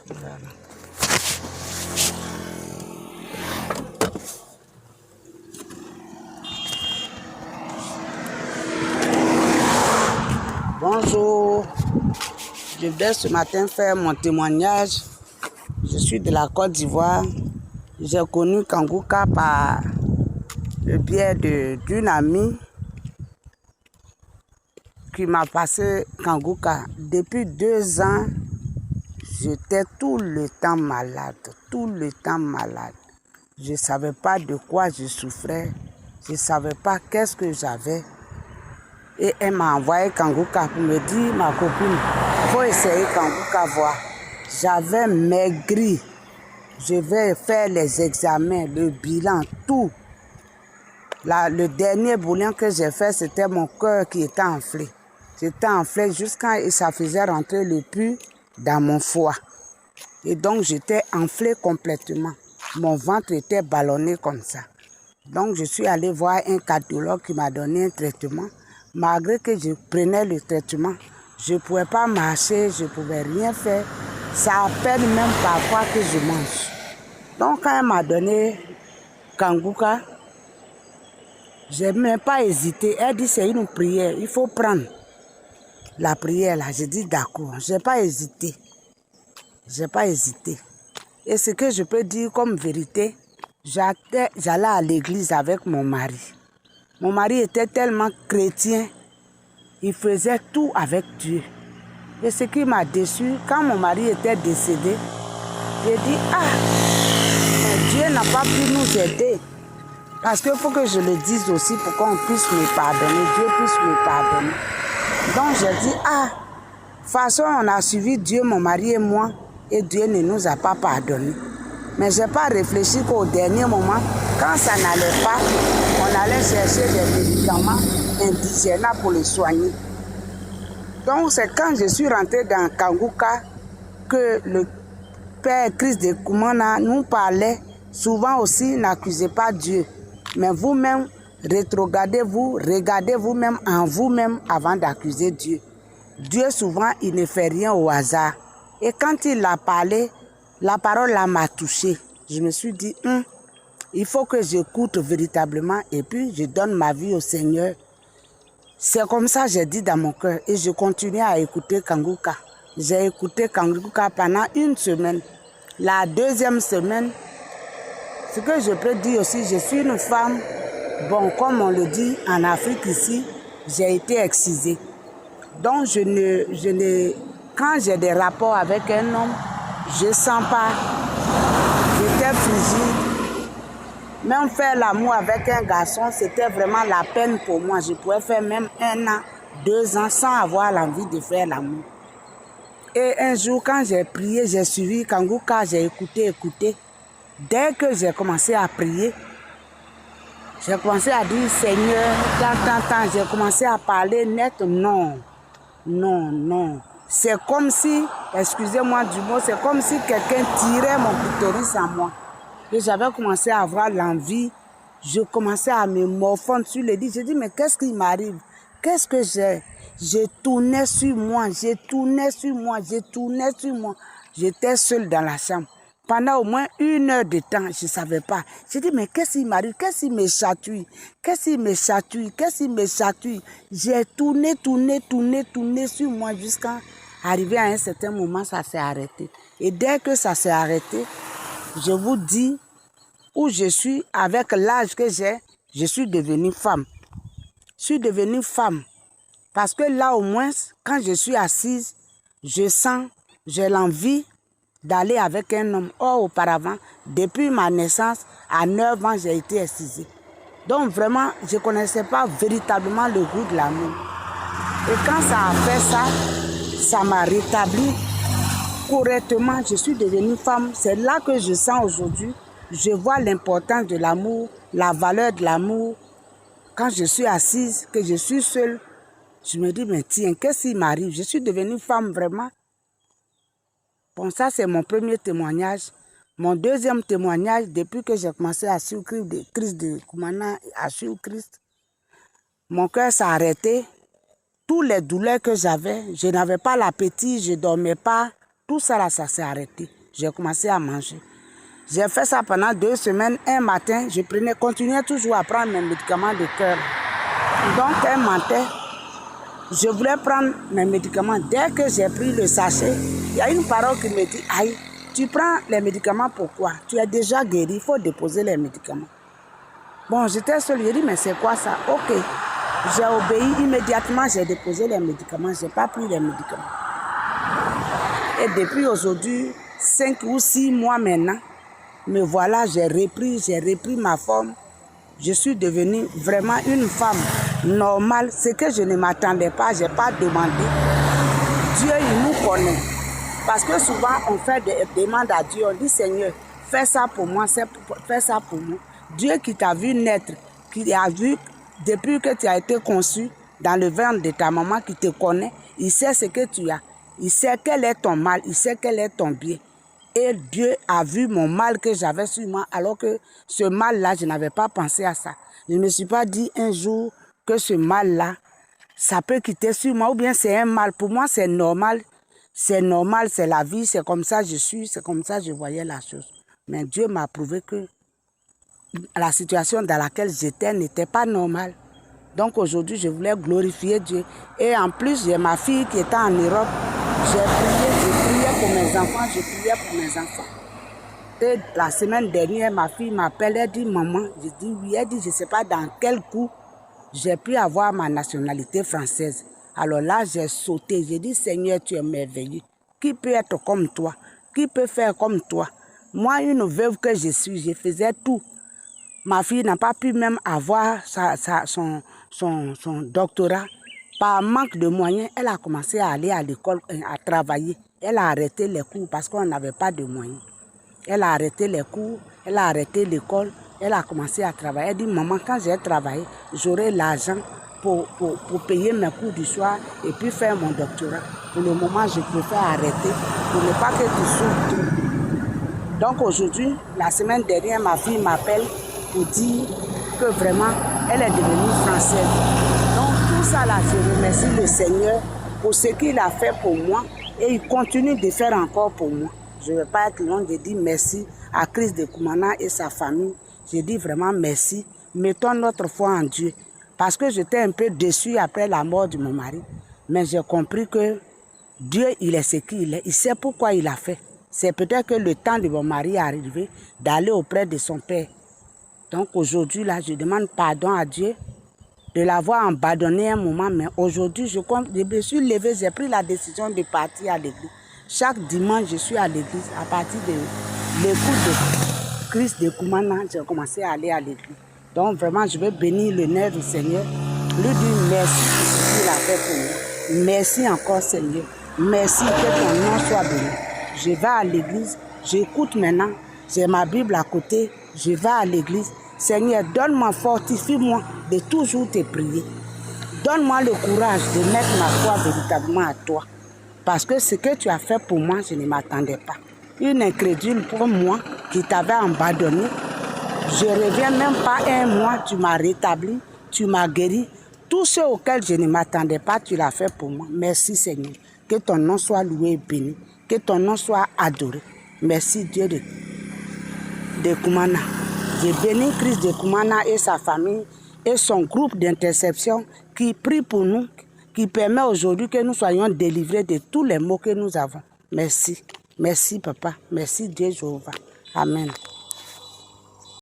Voilà. Bonjour, je vais ce matin faire mon témoignage. Je suis de la Côte d'Ivoire. J'ai connu Kangouka par le biais d'une amie qui m'a passé Kangouka. Depuis 2 ans, j'étais tout le temps malade, tout le temps malade. Je ne savais pas de quoi je souffrais, je ne savais pas qu'est-ce que j'avais. Et elle m'a envoyé Kangouka pour me dire, ma copine, il faut essayer Kangouka voir. J'avais maigri. Je vais faire les examens, le bilan, tout. Le dernier bilan que j'ai fait, c'était mon cœur qui était enflé. J'étais enflé jusqu'à et ça faisait rentrer le pus dans mon foie. Et donc j'étais enflé complètement. Mon ventre était ballonné comme ça. Donc je suis allée voir un cardiologue qui m'a donné un traitement. Malgré que je prenais le traitement, je ne pouvais pas marcher, je ne pouvais rien faire. Ça à peine même parfois que je mange. Donc quand elle m'a donné Kangouka, je n'ai même pas hésité. Elle dit c'est une prière, il faut prendre la prière là. J'ai dit d'accord, je n'ai pas hésité. Je n'ai pas hésité. Et ce que je peux dire comme vérité, j'allais à l'église avec mon mari. Mon mari était tellement chrétien, il faisait tout avec Dieu. Et ce qui m'a déçu, quand mon mari était décédé, j'ai dit, mais Dieu n'a pas pu nous aider. Parce qu'il faut que je le dise aussi pour qu'on puisse me pardonner, Dieu puisse me pardonner. Donc j'ai dit, de toute façon on a suivi Dieu, mon mari et moi, et Dieu ne nous a pas pardonné. Mais je n'ai pas réfléchi qu'au dernier moment, quand ça n'allait pas, on allait chercher des médicaments indigénables pour les soigner. Donc c'est quand je suis rentrée dans Kangouka que le père Christ de Koumana nous parlait. Souvent aussi, n'accusez pas Dieu. Mais vous-même, rétrogradez-vous, regardez vous-même en vous-même avant d'accuser Dieu. Dieu souvent, il ne fait rien au hasard. Et quand il a parlé, la parole là m'a touchée. Je me suis dit, il faut que j'écoute véritablement et puis je donne ma vie au Seigneur. C'est comme ça que j'ai dit dans mon cœur et je continue à écouter Kangouka. J'ai écouté Kangouka pendant 1 semaine. La 2e semaine, ce que je peux dire aussi, je suis une femme, bon, comme on le dit en Afrique ici, j'ai été excisée. Donc quand j'ai des rapports avec un homme, je ne sens pas, j'étais frigide. Même faire l'amour avec un garçon, c'était vraiment la peine pour moi. Je pouvais faire même 1 an, 2 ans sans avoir l'envie de faire l'amour. Et un jour, quand j'ai prié, j'ai suivi Kangouka, j'ai écouté. Dès que j'ai commencé à prier, j'ai commencé à dire, Seigneur, tant, j'ai commencé à parler net, non. C'est comme si, excusez-moi du mot, c'est comme si quelqu'un tirait mon clitoris en moi. Et j'avais commencé à avoir l'envie, je commençais à me morfondre sur le lit. J'ai dit, mais qu'est-ce qui m'arrive? Qu'est-ce que j'ai? Je tournais sur moi. J'étais seule dans la chambre. Pendant au moins 1 heure de temps, je ne savais pas. J'ai dit, mais qu'est-ce qui m'arrive? Qu'est-ce qui me chatouille? J'ai tourné sur moi jusqu'à arriver à un certain moment, ça s'est arrêté. Et dès que ça s'est arrêté, je vous dis où je suis, avec l'âge que j'ai, je suis devenue femme. Parce que là, au moins, quand je suis assise, je sens, j'ai l'envie d'aller avec un homme. Or, auparavant, depuis ma naissance, à 9 ans, j'ai été excisée. Donc, vraiment, je ne connaissais pas véritablement le goût de l'amour. Et quand ça a fait ça, ça m'a rétabli correctement. Je suis devenue femme. C'est là que je sens aujourd'hui. Je vois l'importance de l'amour, la valeur de l'amour. Quand je suis assise, que je suis seule, je me dis, mais tiens, qu'est-ce qui m'arrive? Je suis devenue femme vraiment. Bon, ça, c'est mon premier témoignage. Mon deuxième témoignage, depuis que j'ai commencé à suivre Christ de Koumana, à suivre Christ, mon cœur s'est arrêté. Toutes les douleurs que j'avais, je n'avais pas l'appétit, je ne dormais pas. Tout ça là, ça s'est arrêté. J'ai commencé à manger. J'ai fait ça pendant 2 semaines. Un matin, je continuais toujours à prendre mes médicaments de cœur. Donc, un matin, je voulais prendre mes médicaments. Dès que j'ai pris le sachet, il y a une parole qui me dit, aïe, tu prends les médicaments pourquoi? Tu es déjà guéri, il faut déposer les médicaments. Bon, j'étais seule, j'ai dit, mais c'est quoi ça? Ok, j'ai obéi immédiatement, j'ai déposé les médicaments, je n'ai pas pris les médicaments. Et depuis aujourd'hui, 5 ou 6 mois maintenant, me voilà, j'ai repris ma forme. Je suis devenue vraiment une femme normale, ce que je ne m'attendais pas, je n'ai pas demandé. Dieu, il nous connaît. Parce que souvent, on fait des demandes à Dieu, on dit, Seigneur, fais ça pour moi, fais ça pour moi. Dieu qui t'a vu naître, qui a vu depuis que tu as été conçu dans le ventre de ta maman, qui te connaît, il sait ce que tu as. Il sait quel est ton mal, il sait quel est ton bien. Et Dieu a vu mon mal que j'avais sur moi, alors que ce mal-là, je n'avais pas pensé à ça. Je ne me suis pas dit un jour que ce mal-là, ça peut quitter sur moi, ou bien c'est un mal. Pour moi, c'est normal. C'est normal, c'est la vie, c'est comme ça je suis, c'est comme ça je voyais la chose. Mais Dieu m'a prouvé que la situation dans laquelle j'étais n'était pas normale. Donc aujourd'hui, je voulais glorifier Dieu. Et en plus, j'ai ma fille qui était en Europe. J'ai prié pour mes enfants, je priais pour mes enfants. Et la semaine dernière, ma fille m'appelle, elle dit, maman, je dis oui, elle dit, je ne sais pas dans quel coup j'ai pu avoir ma nationalité française. Alors là, j'ai sauté, j'ai dit, Seigneur, tu es merveilleux. Qui peut être comme toi? Qui peut faire comme toi? Moi, une veuve que je suis, je faisais tout. Ma fille n'a pas pu même avoir son doctorat. Par manque de moyens, elle a commencé à aller à l'école, à travailler. Elle a arrêté les cours parce qu'on n'avait pas de moyens. Elle a arrêté les cours, elle a arrêté l'école, elle a commencé à travailler. Elle dit, maman, quand j'ai travaillé, j'aurai l'argent pour payer mes cours du soir et puis faire mon doctorat. Pour le moment, je préfère arrêter pour ne pas que tu souffres trop. Donc aujourd'hui, la semaine dernière, ma fille m'appelle pour dire que vraiment, elle est devenue française. Donc tout ça là, je remercie le Seigneur pour ce qu'il a fait pour moi et il continue de faire encore pour moi. Je ne vais pas être long, je dis merci à Chris de Koumana et sa famille. Je dis vraiment merci. Mettons notre foi en Dieu. Parce que j'étais un peu déçue après la mort de mon mari. Mais j'ai compris que Dieu, il est ce qu'il est. Il sait pourquoi il a fait. C'est peut-être que le temps de mon mari est arrivé d'aller auprès de son père. Donc aujourd'hui, là, je demande pardon à Dieu de l'avoir abandonné un moment. Mais aujourd'hui, je me suis levée, j'ai pris la décision de partir à l'église. Chaque dimanche, je suis à l'église. À partir de l'écoute de Christ de Koumana, j'ai commencé à aller à l'église. Donc vraiment, je veux bénir le nom du Seigneur. Lui dire merci pour ce qu'il a fait pour moi. Merci encore, Seigneur. Merci que ton nom soit béni. Je vais à l'église, j'écoute maintenant. J'ai ma Bible à côté, je vais à l'église. Seigneur, donne-moi, fortifie-moi de toujours te prier. Donne-moi le courage de mettre ma foi véritablement à toi. Parce que ce que tu as fait pour moi, je ne m'attendais pas. Une incrédule pour moi qui t'avait abandonné. Je ne reviens même pas un mois, tu m'as rétabli, tu m'as guéri. Tout ce auquel je ne m'attendais pas, tu l'as fait pour moi. Merci Seigneur. Que ton nom soit loué et béni. Que ton nom soit adoré. Merci Dieu de Koumana. Je bénis Christ de Koumana et sa famille et son groupe d'intercession qui prie pour nous, qui permet aujourd'hui que nous soyons délivrés de tous les maux que nous avons. Merci. Merci, Papa. Merci, Dieu Jéhovah. Amen.